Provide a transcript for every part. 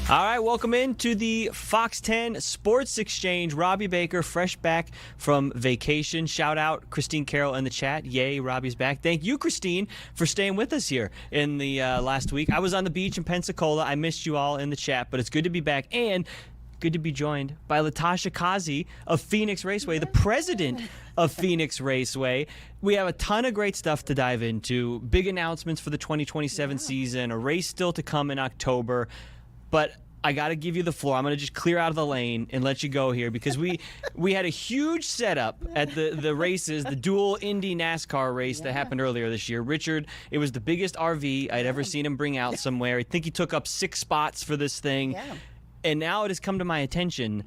All right, welcome into the Fox 10 Sports Exchange. Robbie Baker, fresh back from vacation. Shout out Christine Carroll in the chat. Yay, Robbie's back. Thank you, Christine, for staying with us here in the last week. I was on the beach in Pensacola. I missed you all in the chat, but it's good to be back. And good to be joined by Latasha Causey of Phoenix Raceway, the president of Phoenix Raceway. We have a ton of great stuff to dive into. Big announcements for the 2027 season, a race still to come in October. But I got to give you the floor. I'm going to just clear out of the lane and let you go here because we had a huge setup at the races, the dual Indy NASCAR race that happened earlier this year. Richard, it was the biggest RV I'd ever seen him bring out somewhere. I think he took up 6 spots for this thing. Yeah. And now it has come to my attention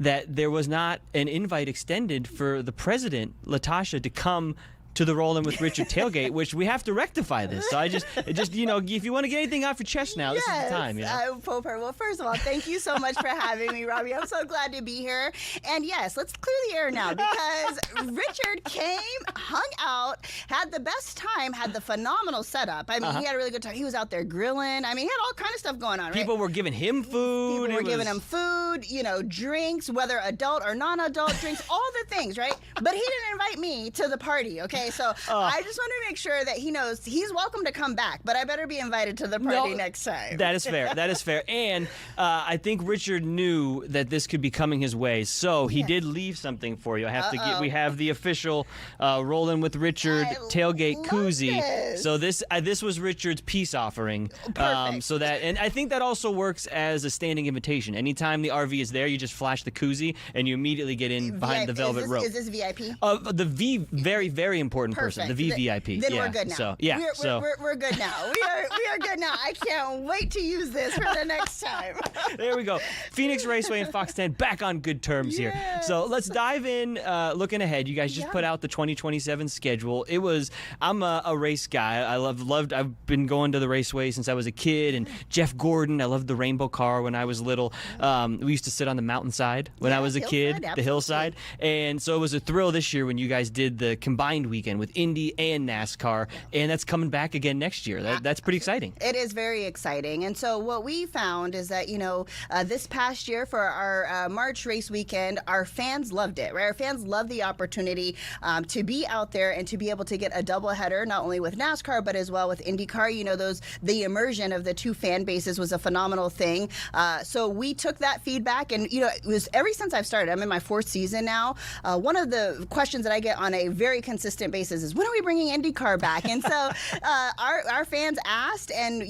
that there was not an invite extended for the president, Latasha, to come to the Rollin' with Richard tailgate, which we have to rectify this. So I just if you want to get anything off your chest now, this is the time. Well, first of all, thank you so much for having me, Robbie. I'm so glad to be here. And yes, let's clear the air now because Richard came, hung out, had the best time, had the phenomenal setup. I mean, he had a really good time. He was out there grilling. I mean, he had all kind of stuff going on, right? People were giving him food. People were giving him food, drinks, whether adult or non-adult drinks, all the things, right? But he didn't invite me to the party, okay? So I just want to make sure that he knows he's welcome to come back, but I better be invited to the party next time. That is fair. That is fair. And I think Richard knew that this could be coming his way, so he did leave something for you. I have to get. We have the official Rollin' with Richard tailgate koozie. So this was Richard's peace offering. Perfect. And I think that also works as a standing invitation. Anytime the RV is there, you just flash the koozie and you immediately get in behind the velvet rope. Is this VIP? The V, very, very important person. The VVIP. Then we're good now. So we're good now. We are good now. I can't wait to use this for the next time. There we go. Phoenix Raceway and Fox 10 back on good terms here. So let's dive in. Looking ahead, you guys just put out the 2027 schedule. I'm a race guy. I loved. I've been going to the Raceway since I was a kid. And Jeff Gordon, I loved the rainbow car when I was little. We used to sit on the mountainside when I was a kid, the hillside. And so it was a thrill this year when you guys did the combined weekend with Indy and NASCAR, and that's coming back again next year. That's pretty exciting. It is very exciting. And so what we found is that, this past year for our March race weekend, our fans loved it, right? Our fans loved the opportunity to be out there and to be able to get a doubleheader, not only with NASCAR, but as well with IndyCar. The immersion of the two fan bases was a phenomenal thing. So we took that feedback, and, it was ever since I've started, I'm in my 4th season now. One of the questions that I get on a very consistent basis is, when are we bringing IndyCar back? And so our fans asked, and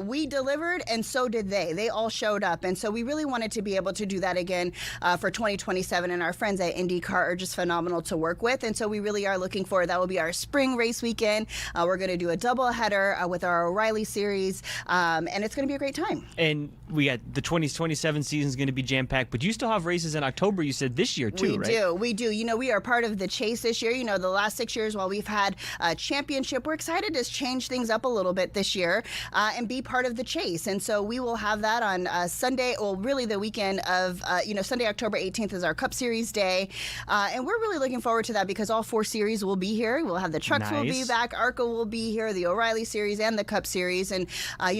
we delivered, and so did they. They all showed up, and so we really wanted to be able to do that again for 2027. And our friends at IndyCar are just phenomenal to work with, and so we really are looking forward. That will be our spring race weekend. We're going to do a doubleheader with our O'Reilly series, and it's going to be a great time. And we got the 2027 season is going to be jam packed, but you still have races in October. You said this year too, right? We do. We are part of the chase this year. The last 6 years while we've had a championship, we're excited to change things up a little bit this year and be part of the chase. And so we will have that on Sunday, really the weekend of, Sunday, October 18th is our Cup Series day. And we're really looking forward to that because all 4 series will be here. We'll have the trucks will be back, ARCA will be here, the O'Reilly series and the Cup Series. And,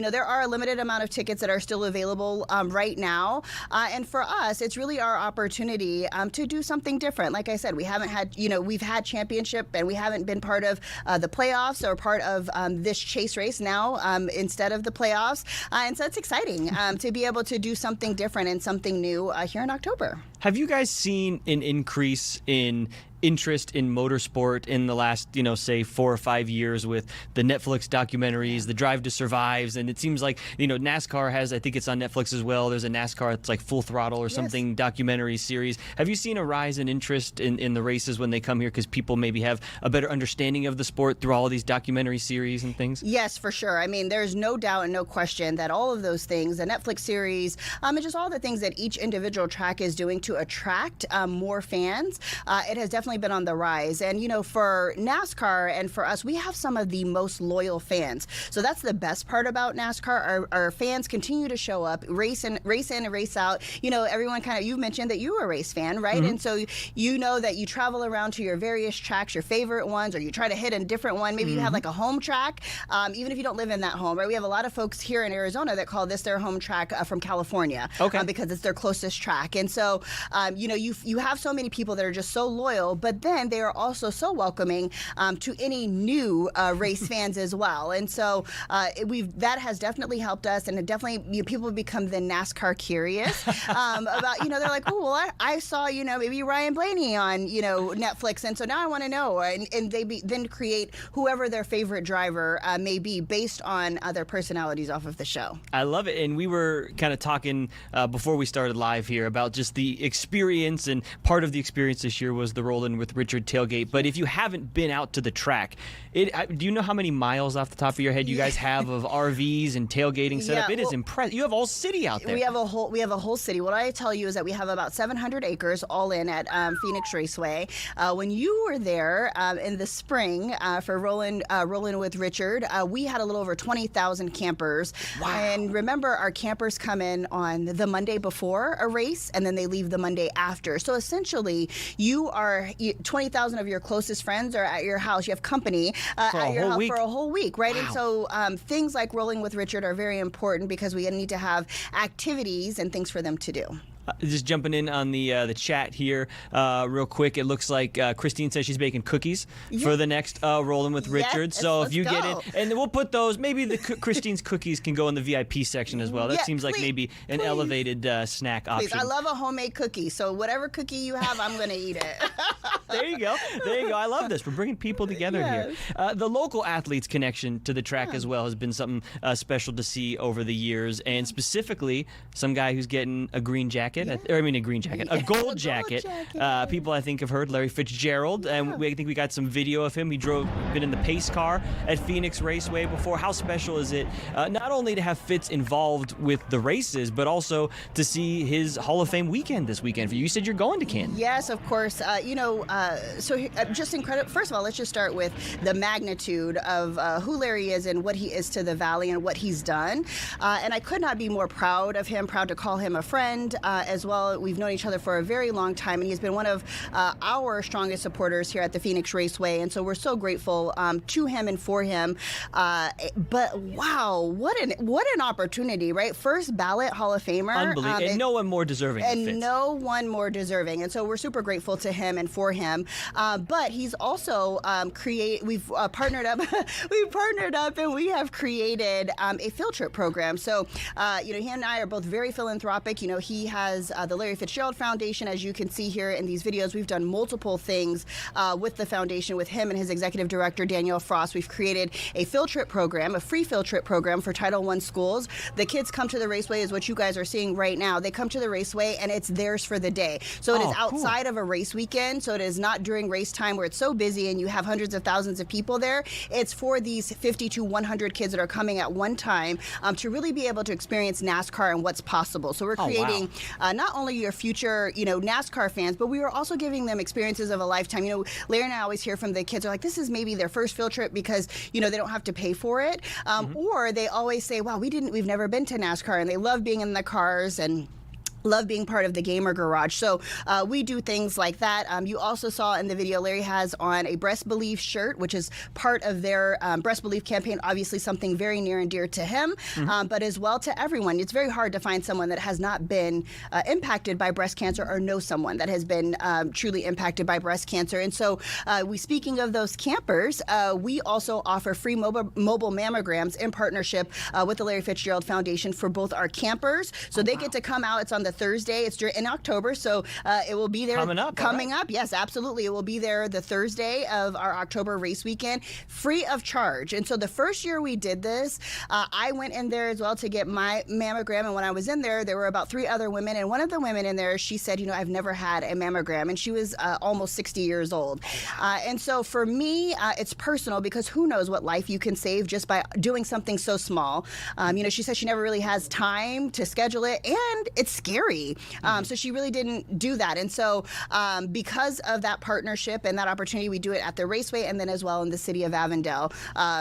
there are a limited amount of tickets that are still available right now. And for us, it's really our opportunity to do something different. Like I said, we haven't had, we've had championship and we haven't been part of the playoffs or part of this chase race now instead of the playoffs. And so it's exciting to be able to do something different and something new here in October. Have you guys seen an increase in interest in motorsport in the last, say 4 or 5 years with the Netflix documentaries, the Drive to Survives, and it seems like, NASCAR has, I think it's on Netflix as well. There's a NASCAR, it's like Full Throttle or something documentary series. Have you seen a rise in interest in the races when they come here because people maybe have a better understanding of the sport through all of these documentary series and things? Yes, for sure. I mean, there's no doubt and no question that all of those things, the Netflix series, and just all the things that each individual track is doing to to attract more fans, it has definitely been on the rise. And, for NASCAR and for us, we have some of the most loyal fans. So that's the best part about NASCAR. Our fans continue to show up, race in and race out. Everyone you mentioned that you were a race fan, right? And so you know that you travel around to your various tracks, your favorite ones, or you try to hit a different one. Maybe you have like a home track, even if you don't live in that home, right? We have a lot of folks here in Arizona that call this their home track from California, because it's their closest track. And so, you have so many people that are just so loyal, but then they are also so welcoming to any new race fans as well. And so that has definitely helped us, and it definitely people become the NASCAR curious about, they're like, oh, well, I saw, maybe Ryan Blaney on, Netflix, and so now I want to know, and they then create whoever their favorite driver may be based on their personalities off of the show. I love it. And we were kind of talking before we started live here about just the experience, and part of the experience this year was the Rollin' with Richard tailgate. But if you haven't been out to the track, do you know how many miles off the top of your head you guys have of RVs and tailgating set up? It is impressive. You have a whole city out there. We have a whole city. What I tell you is that we have about 700 acres all in at Phoenix Raceway. When you were there in the spring for Rollin' with Richard, we had a little over 20,000 campers. Wow. And remember, our campers come in on the Monday before a race, and then they leave the Monday after. So essentially, 20,000 of your closest friends are at your house. You have company at your house for a whole week, right? Wow. And so things like Rolling with Richard are very important because we need to have activities and things for them to do. Just jumping in on the chat here real quick. It looks like Christine says she's baking cookies for the next Rollin' with Richard. So if you get in, and we'll put those, maybe Christine's cookies can go in the VIP section as well. That seems like maybe an elevated snack option. Please. I love a homemade cookie. So whatever cookie you have, I'm going to eat it. There you go. I love this. We're bringing people together here. The local athletes connection to the track as well has been something special to see over the years, and specifically some guy who's getting a green jacket. A gold jacket. People I think have heard Larry Fitzgerald, and I think we got some video of him. Been in the pace car at Phoenix Raceway before. How special is it not only to have Fitz involved with the races, but also to see his Hall of Fame weekend this weekend? You said you're going to Canton. Yes, of course. Just incredible. First of all, let's just start with the magnitude of who Larry is and what he is to the Valley and what he's done. And I could not be more proud of him, proud to call him a friend as well. We've known each other for a very long time, and he's been one of our strongest supporters here at the Phoenix Raceway, and so we're so grateful to him and for him. But wow, what an opportunity, right? First ballot Hall of Famer. Unbelievable. And no one more deserving than Fitz. No one more deserving. And so we're super grateful to him and for him. But he's also we've partnered up and we have created a field trip program. So he and I are both very philanthropic. He has the Larry Fitzgerald Foundation, as you can see here in these videos. We've done multiple things with the foundation, with him and his executive director, Danielle Frost. We've created a field trip program, a free field trip program for Title I schools. The kids come to the Raceway, is what you guys are seeing right now. They come to the Raceway, and it's theirs for the day. So it is outside of a race weekend, so it is not during race time where it's so busy and you have hundreds of thousands of people there. It's for these 50 to 100 kids that are coming at one time to really be able to experience NASCAR and what's possible. So we're creating not only your future, NASCAR fans, but we are also giving them experiences of a lifetime. Larry and I always hear from the kids are like, this is maybe their first field trip because, they don't have to pay for it. Or they always say, wow, we've never been to NASCAR, and they love being in the cars and love being part of the gamer garage. So we do things like that. You also saw in the video Larry has on a Breast Believe shirt, which is part of their Breast Believe campaign, obviously something very near and dear to him, but as well to everyone. It's very hard to find someone that has not been impacted by breast cancer or know someone that has been truly impacted by breast cancer. And so speaking of those campers, we also offer free mobile mammograms in partnership with the Larry Fitzgerald Foundation for both our campers. So they get to come out. It's on the Thursday. It's in October, so it will be there. Coming up, yes, absolutely. It will be there the Thursday of our October race weekend, free of charge. And so the first year we did this, I went in there as well to get my mammogram. And when I was in there were about 3 other women. And one of the women in there, she said, I've never had a mammogram. And she was almost 60 years old. And so for me, it's personal because who knows what life you can save just by doing something so small. She said she never really has time to schedule it. And it's scary. Larry. So she really didn't do that. And so because of that partnership and that opportunity, we do it at the Raceway and then as well in the city of Avondale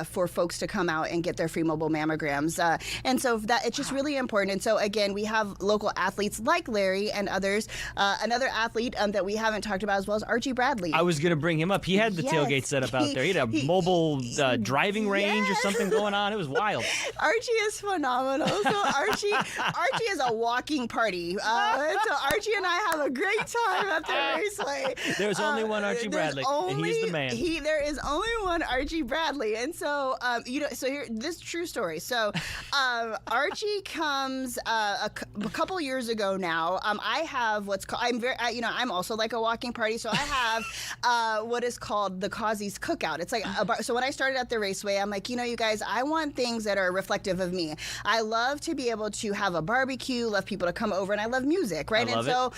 for folks to come out and get their free mobile mammograms. And so that it's just really important. And so again, we have local athletes like Larry and others. Another athlete that we haven't talked about as well as Archie Bradley. I was going to bring him up. He had the tailgate set up out there. He had a mobile driving range or something going on. It was wild. Archie is phenomenal. So Archie is a walking party. So Archie and I have a great time at the Raceway. There's only one Archie Bradley, and he's the man. There is only one Archie Bradley, and so so here this true story. So Archie comes a couple years ago now. I have what's called I'm also like a walking party, so I have what is called the Causey's Cookout. It's like so when I started at the Raceway, I'm like, you guys, I want things that are reflective of me. I love to be able to have a barbecue, love people to come over, and I love music, right? And so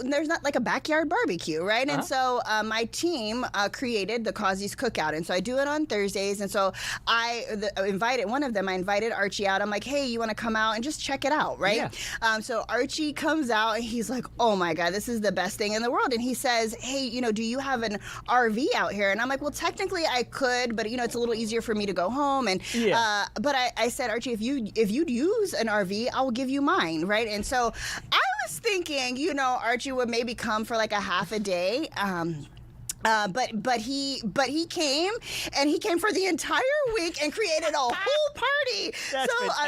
there's not like a backyard barbecue, right? And so my team created the Causey's Cookout, and so I do it on Thursdays. And so I invited Archie out. I'm like, hey, you want to come out and just check it out, right? Yeah. So Archie comes out and he's like, oh my God, this is the best thing in the world. And he says, hey, do you have an RV out here? And I'm like, well, technically I could, but it's a little easier for me to go home. And but I said, Archie, if you'd use an RV, I'll give you mine, right? And so I was thinking, Archie would maybe come for like a half a day. But he came, and he came for the entire week and created a whole party.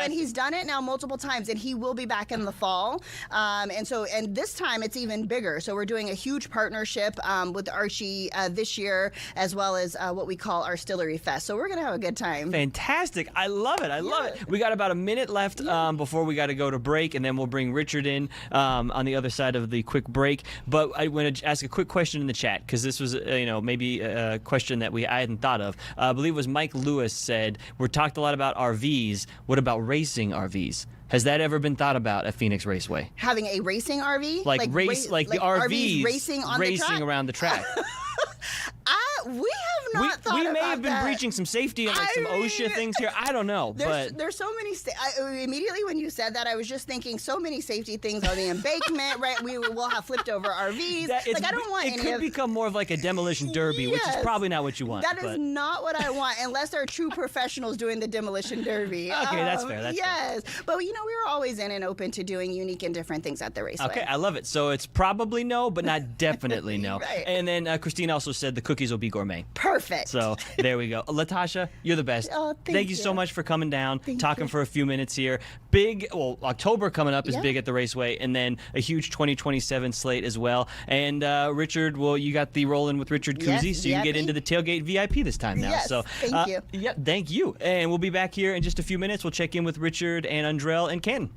And he's done it now multiple times, and he will be back in the fall. And this time it's even bigger. So we're doing a huge partnership with Archie this year, as well as what we call our Stillery Fest. So we're gonna have a good time. Fantastic! I love it. I love it. We got about a minute left before we got to go to break, and then we'll bring Richard in on the other side of the quick break. But I want to ask a quick question in the chat, because this was maybe a question that I hadn't thought of. I believe it was Mike Lewis said, we're talked a lot about RVs. What about racing RVs? Has that ever been thought about at Phoenix Raceway? Having a racing RV? Like the RVs racing on the track? Around the track. We have not thought about that. We may have been breaching some safety and some OSHA things here. I don't know. There's so many. Immediately when you said that, I was just thinking so many safety things on the embankment, right? We will have flipped over RVs. I don't want it could become more of like a demolition derby, which is probably not what you want. That is not what I want, unless there are true professionals doing the demolition derby. Okay, that's fair. That's fair. But we were always in and open to doing unique and different things at the Raceway. Okay, I love it. So it's probably no, but not definitely no. Right. And then Christine also said the cookies will be gourmet. Perfect. So there we go. Latasha, you're the best. Oh, thank you so much for coming down, talking you. For a few minutes here. October coming up is big at the Raceway, and then a huge 2027 slate as well. And Richard, you got the roll in with Richard Causey, so you can get into the tailgate VIP this time now. Yes, so thank you. Yeah, thank you. And we'll be back here in just a few minutes. We'll check in with Richard and Andrell and Ken.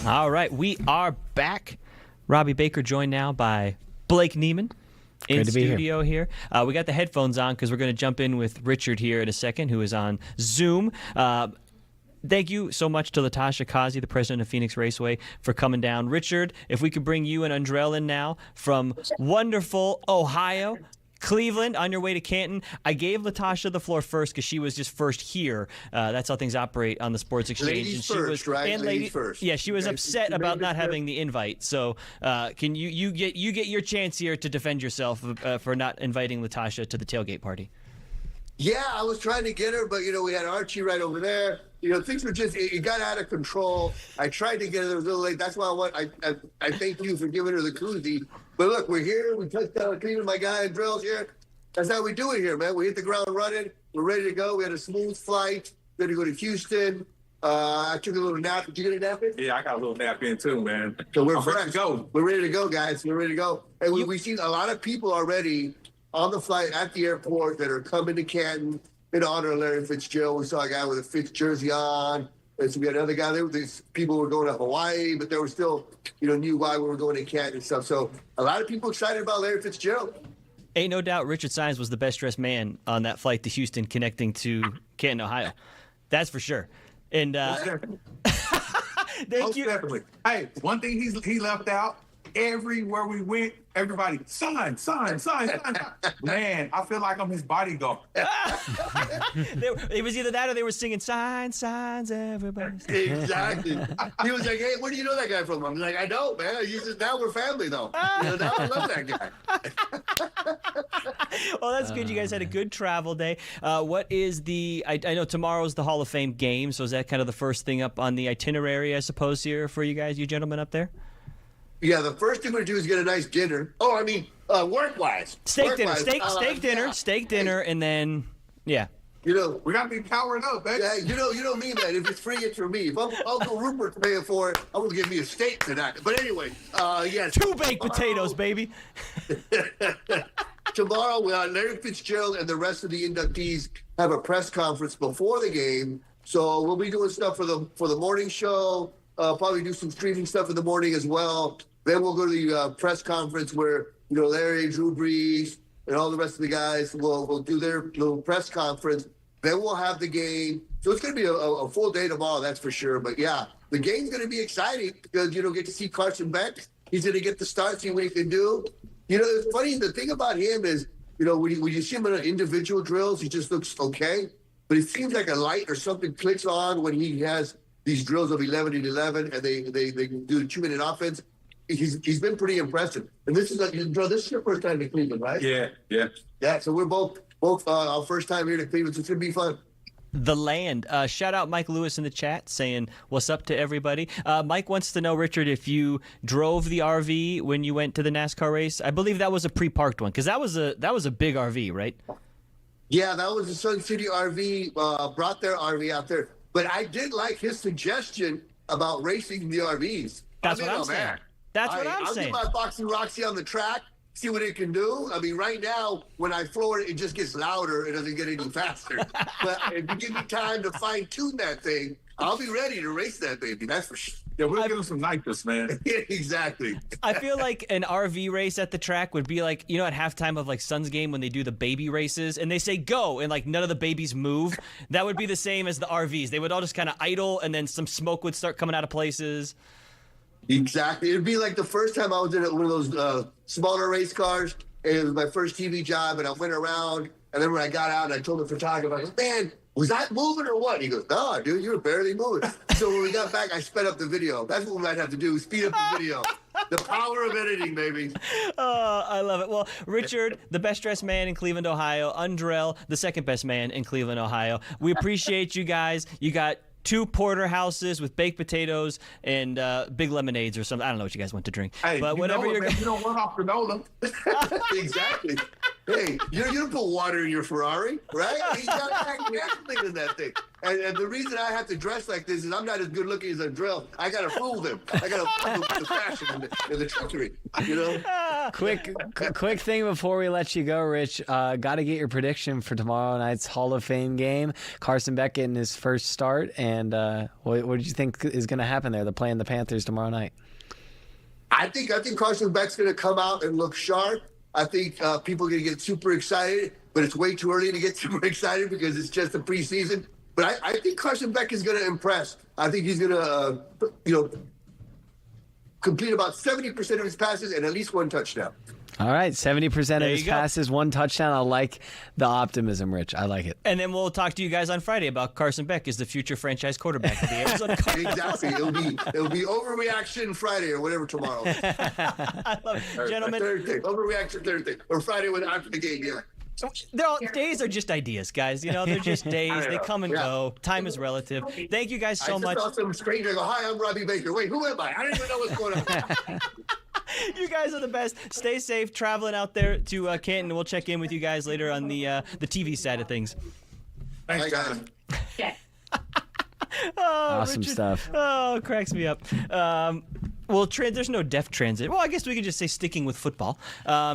All right, we are back. Robbie Baker joined now by Blake Neiman in studio here. We got the headphones on because we're going to jump in with Richard here in a second, who is on Zoom. Thank you so much to Latasha Causey, the president of Phoenix Raceway, for coming down. Richard, if we could bring you and Andrell in now from wonderful Ohio, Cleveland, on your way to Canton. I gave Latasha the floor first because she was just first here. That's how things operate on the Sports Exchange. Ladies first, right? And ladies first. Yeah, she was upset about not having the invite. So can you get your chance here to defend yourself for not inviting Latasha to the tailgate party? Yeah, I was trying to get her, but, we had Archie right over there. Things were just, it got out of control. I tried to get her, it was a little late. That's why I thank you for giving her the koozie. But look, we're here. We touched down Cleveland. My guy Andrell's here. That's how we do it here, man. We hit the ground running. We're ready to go. We had a smooth flight. Ready to go to Houston. I took a little nap. Did you get a nap in? Yeah, I got a little nap in too, man. So we're ready to go. We're ready to go, guys. We're ready to go. And we've seen a lot of people already on the flight at the airport that are coming to Canton in honor of Larry Fitzgerald. We saw a guy with a Fitz jersey on. And so we had another guy there. These people were going to Hawaii, but they were still, knew why we were going to Canton and stuff. So a lot of people excited about Larry Fitzgerald. Ain't no doubt Richard Saenz was the best dressed man on that flight to Houston connecting to Canton, Ohio. That's for sure. And thank you. Definitely. Hey, one thing he left out, everywhere we went, everybody, sign. Man, I feel like I'm his bodyguard. It was either that or they were singing signs, everybody. Exactly. He was like, hey, where do you know that guy from? I'm like, I don't, man. Now we're family, though. Now I love that guy. Well, that's good. You guys had a good travel day. What is I know tomorrow's the Hall of Fame game, so is that kind of the first thing up on the itinerary, I suppose, here for you guys, you gentlemen up there? Yeah, the first thing we're going to do is get a nice dinner. Oh, I mean, work-wise. Steak dinner, and then, yeah. We got to be powering up, man. Yeah, you know me, man. If it's free, it's for me. If Uncle Rupert's paying for it, I'm going to give me a steak tonight. But anyway, yes. 2 baked potatoes, baby. Tomorrow, Larry Fitzgerald and the rest of the inductees have a press conference before the game. So we'll be doing stuff for the morning show. Probably do some streaming stuff in the morning as well. Then we'll go to the press conference where, Larry, Drew Brees, and all the rest of the guys will do their little press conference. Then we'll have the game. So it's going to be a full day tomorrow, that's for sure. But, yeah, the game's going to be exciting because, get to see Carson Beck. He's going to get the start, see what he can do. It's funny. The thing about him is, when you see him in individual drills, he just looks okay. But it seems like a light or something clicks on when he has these drills of 11 and 11, and they do the 2-minute offense. He's been pretty impressive. And this is your first time in Cleveland, right? Yeah. Yeah. So we're both our first time here to Cleveland, so it's gonna be fun. The land. Shout out Mike Lewis in the chat saying what's up to everybody. Mike wants to know, Richard, if you drove the RV when you went to the NASCAR race. I believe that was a pre-parked one because that was a big RV, right? Yeah, that was the Sun City RV. Brought their RV out there. But I did like his suggestion about racing the RVs. That's what I'm saying. I'll get my Foxy Roxy on the track, see what it can do. I mean, right now, when I floor it, it just gets louder. It doesn't get any faster. But if you give me time to fine-tune that thing, I'll be ready to race that baby. That's for sure. Yeah, we'll give him some nitrous, man. Yeah, exactly. I feel like an RV race at the track would be like, at halftime of like Suns game when they do the baby races and they say go and like none of the babies move. That would be the same as the RVs. They would all just kind of idle and then some smoke would start coming out of places. Exactly. It'd be like the first time I was in one of those smaller race cars. And it was my first TV job, and I went around. And then when I got out, and I told the photographer, I said, man, was I moving or what? He goes, no, dude, you were barely moving. So when we got back, I sped up the video. That's what we might have to do, speed up the video. The power of editing, baby. I love it. Well, Richard, the best dressed man in Cleveland, Ohio. Andrell, the second best man in Cleveland, Ohio. We appreciate you guys. You got 2 porterhouses with baked potatoes and big lemonades or something. I don't know what you guys want to drink. Hey, but whatever you don't run off granola. Exactly. Hey, you don't put water in your Ferrari, right? You got gasoline in that thing. And the reason I have to dress like this is I'm not as good looking as Andrell. I got to fool them. I got to fool them with the fashion and the trickery, Quick thing before we let you go, Rich. Got to get your prediction for tomorrow night's Hall of Fame game. Carson Beck getting his first start, and what did you think is going to happen there? They're playing the Panthers tomorrow night. I think Carson Beck's going to come out and look sharp. I think people are going to get super excited, but it's way too early to get super excited because it's just the preseason. But I think Carson Beck is going to impress. I think he's going to, complete about 70% of his passes and at least one touchdown. All right, 70% of his passes, one touchdown. I like the optimism, Rich. I like it. And then we'll talk to you guys on Friday about Carson Beck as the future franchise quarterback of the Arizona Cardinals. Exactly. It'll be overreaction Friday or whatever tomorrow. I love it. Gentlemen. Thursday. Overreaction Thursday. Or Friday after the game, yeah. Days are just ideas, guys. They're just days. They come and go. Time is relative. Thank you guys so much. I just saw some stranger go, "Hi, I'm Robbie Baker." Wait, who am I? I don't even know what's going on. You guys are the best. Stay safe traveling out there to Canton. We'll check in with you guys later on the TV side of things. Thanks, guys. Awesome Richard, stuff. Oh, it cracks me up. Well, there's no deaf transit. Well, I guess we could just say sticking with football.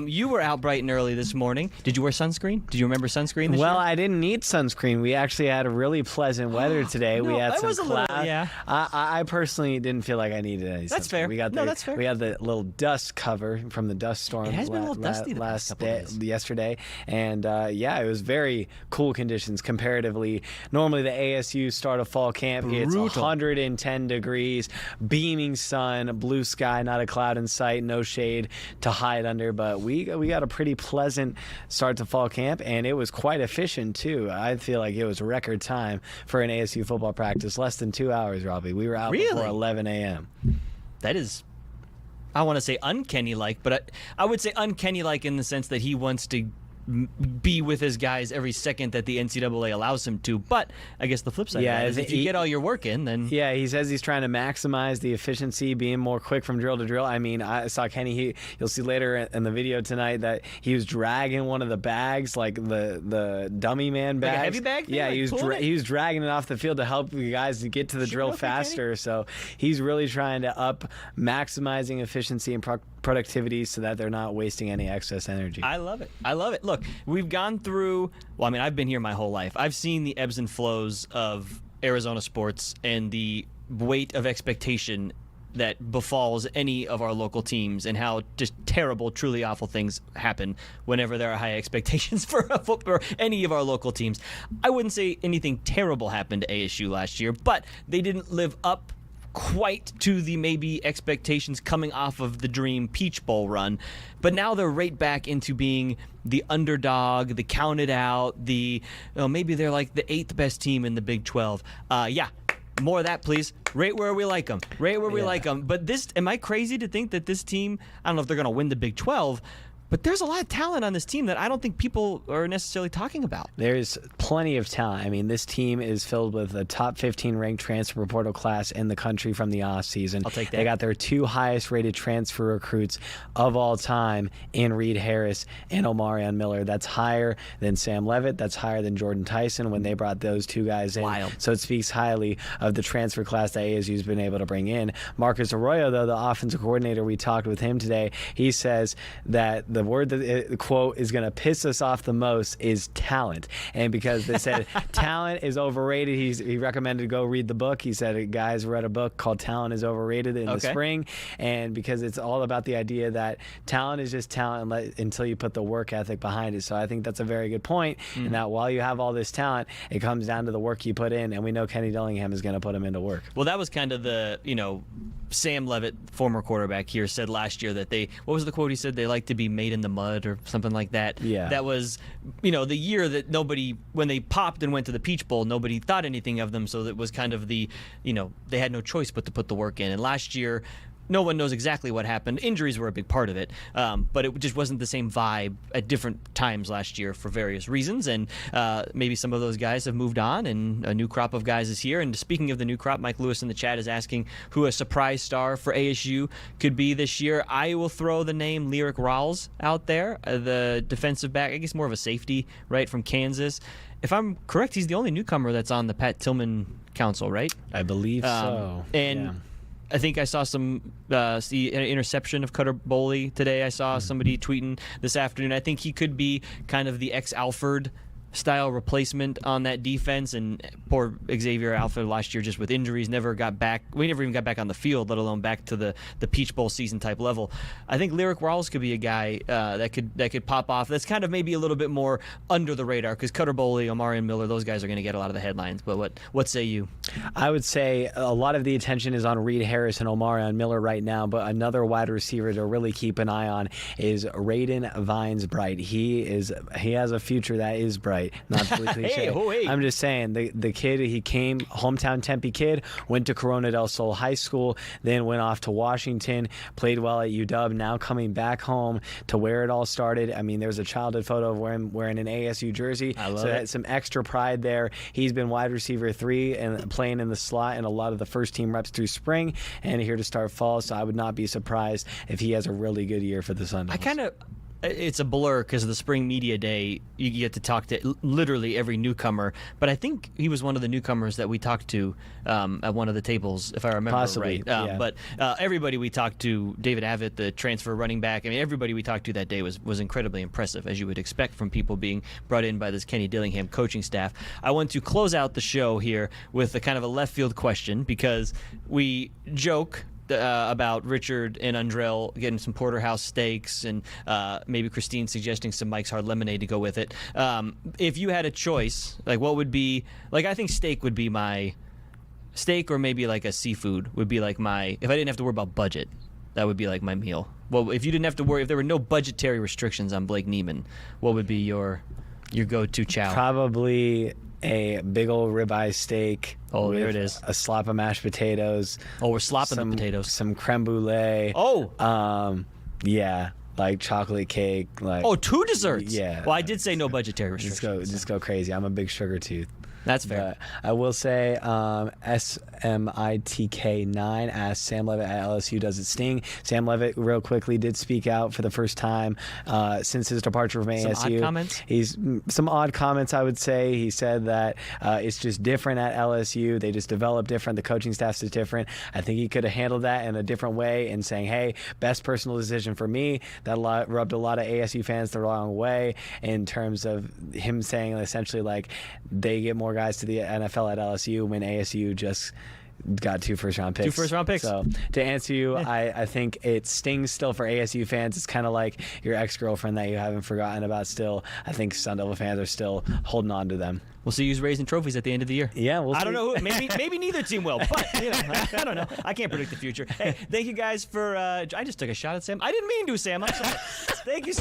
You were out bright and early this morning. Did you wear sunscreen? Did you remember sunscreen this year? I didn't need sunscreen. We actually had a really pleasant weather today. We had some clouds. I personally didn't feel like I needed any That's sunscreen. fair. That's fair. We had the little dust cover from the dust storm. It has been a little dusty the past couple days. Yesterday. And, it was very cool conditions comparatively. Normally, the ASU start of fall camp, it's 110 degrees, beaming sun, blue sky, not a cloud in sight, no shade to hide under, but we got a pretty pleasant start to fall camp, and it was quite efficient too. I feel like it was record time for an ASU football practice, less than 2 hours, Robbie. We were out before 11 a.m. That is, I want to say uncanny-like, but I would say uncanny-like in the sense that he wants to be with his guys every second that the NCAA allows him to. But I guess the flip side of that is if you get all your work in, then... Yeah, he says he's trying to maximize the efficiency, being more quick from drill to drill. I mean, I saw Kenny, you'll see later in the video tonight that he was dragging one of the bags, like the dummy man bag. Like a heavy bag thing? Yeah, Like he was dragging it off the field to help you guys to get to the drill faster. So he's really trying to up maximizing efficiency and productivity so that they're not wasting any excess energy. I love it. Look, we've gone through, I've been here my whole life. I've seen the ebbs and flows of Arizona sports and the weight of expectation that befalls any of our local teams and how just terrible, truly awful things happen whenever there are high expectations for any of our local teams. I wouldn't say anything terrible happened to ASU last year, but they didn't live up quite to the maybe expectations coming off of the Dream Peach Bowl run, but now they're right back into being the underdog, the counted out, maybe they're like the 8th best team in the Big 12. More of that, please. Right where we like them. But am I crazy to think that this team, I don't know if they're going to win the Big 12, but there's a lot of talent on this team that I don't think people are necessarily talking about. There's plenty of talent. I mean, this team is filled with a top 15 ranked transfer portal class in the country from the off season. I'll take that. They got their 2 highest rated transfer recruits of all time in Reed Harris and Omarion Miller. That's higher than Sam Levitt. That's higher than Jordan Tyson when they brought those 2 guys in. Wild. So it speaks highly of the transfer class that ASU's been able to bring in. Marcus Arroyo, though, the offensive coordinator, we talked with him today. He says that the word that the quote is going to piss us off the most is talent. And because they said talent is overrated, he recommended to go read the book. He said guys read a book called Talent is Overrated in the spring. And because it's all about the idea that talent is just talent until you put the work ethic behind it. So I think that's a very good point. And that while you have all this talent, it comes down to the work you put in. And we know Kenny Dillingham is going to put him into work. Well, that was kind of the, Sam Levitt, former quarterback here, said last year that what was the quote he said? They like to be made in the mud or something like that. Yeah. That was, the year that when they popped and went to the Peach Bowl, nobody thought anything of them. So that was kind of they had no choice but to put the work in. And last year, no one knows exactly what happened. Injuries were a big part of it, but it just wasn't the same vibe at different times last year for various reasons. And maybe some of those guys have moved on, and a new crop of guys is here. And speaking of the new crop, Mike Lewis in the chat is asking who a surprise star for ASU could be this year. I will throw the name Lyric Rawls out there, the defensive back, I guess more of a safety, right, from Kansas. If I'm correct, he's the only newcomer that's on the Pat Tillman Council, right? I believe so. And yeah. I think I saw some the interception of Cutter Boley today. I saw somebody tweeting this afternoon. I think he could be kind of the ex-Alford style replacement on that defense, and poor Xavier Alford last year just with injuries never got back. We never even got back on the field, let alone back to the Peach Bowl season type level. I think Lyric Rawls could be a guy that could pop off. That's kind of maybe a little bit more under the radar because Cutter Boley, Omarion Miller, those guys are going to get a lot of the headlines. But what say you? I would say a lot of the attention is on Reed Harris and Omarion Miller right now, but another wide receiver to really keep an eye on is Raiden Vines-Bright. He has a future that is bright. Not to be cliche. Hey. I'm just saying the kid, he came hometown Tempe kid, went to Corona del Sol High School, then went off to Washington, played well at UW. Now coming back home to where it all started. I mean, there's a childhood photo of him wearing an ASU jersey. I love so it. that's some extra pride there. He's been wide receiver 3 and playing in the slot in a lot of the first team reps through spring and here to start fall. So I would not be surprised if he has a really good year for the Sun Devils. It's a blur because of the spring media day. You get to talk to literally every newcomer, but I think he was one of the newcomers that we talked to at one of the tables, if I remember Possibly, right. yeah. But everybody we talked to, David Avitt, the transfer running back, I mean, everybody we talked to that day was incredibly impressive, as you would expect from people being brought in by this Kenny Dillingham coaching staff. I want to close out the show here with a kind of a left field question because we joke about Richard and Andrell getting some porterhouse steaks and maybe Christine suggesting some Mike's Hard Lemonade to go with it. If you had a choice, like what would be, like I think steak would be my, steak or maybe like a seafood would be like my, if I didn't have to worry about budget, that would be like my meal. Well, if you didn't have to worry, if there were no budgetary restrictions on Blake Neiman, what would be your go-to chow? Probably a big old ribeye steak. Oh, there it is. A slop of mashed potatoes. Oh, we're slopping the potatoes. Some creme brulee. Oh. Yeah, like chocolate cake. Like 2 desserts. Yeah. Well, I did say no budgetary restrictions. Just go crazy. I'm a big sugar tooth. That's fair. I will say SMITK9 asked Sam Levitt at LSU, does it sting? Sam Levitt real quickly did speak out for the first time since his departure from ASU. Some odd comments? Some odd comments, I would say. He said that it's just different at LSU. They just develop different. The coaching staff is different. I think he could have handled that in a different way and saying, hey, best personal decision for me. That rubbed a lot of ASU fans the wrong way in terms of him saying essentially like they get more guys to the NFL at LSU when ASU just got 2 first-round picks. 2 first-round picks. So to answer you, I think it stings still for ASU fans. It's kind of like your ex-girlfriend that you haven't forgotten about still. I think Sun Devil fans are still holding on to them. We'll see who's raising trophies at the end of the year. Yeah, we'll see. I don't know who. Maybe neither team will, but I don't know. I can't predict the future. Hey, thank you guys for. I just took a shot at Sam. I didn't mean to, Sam. I'm sorry. Thank you.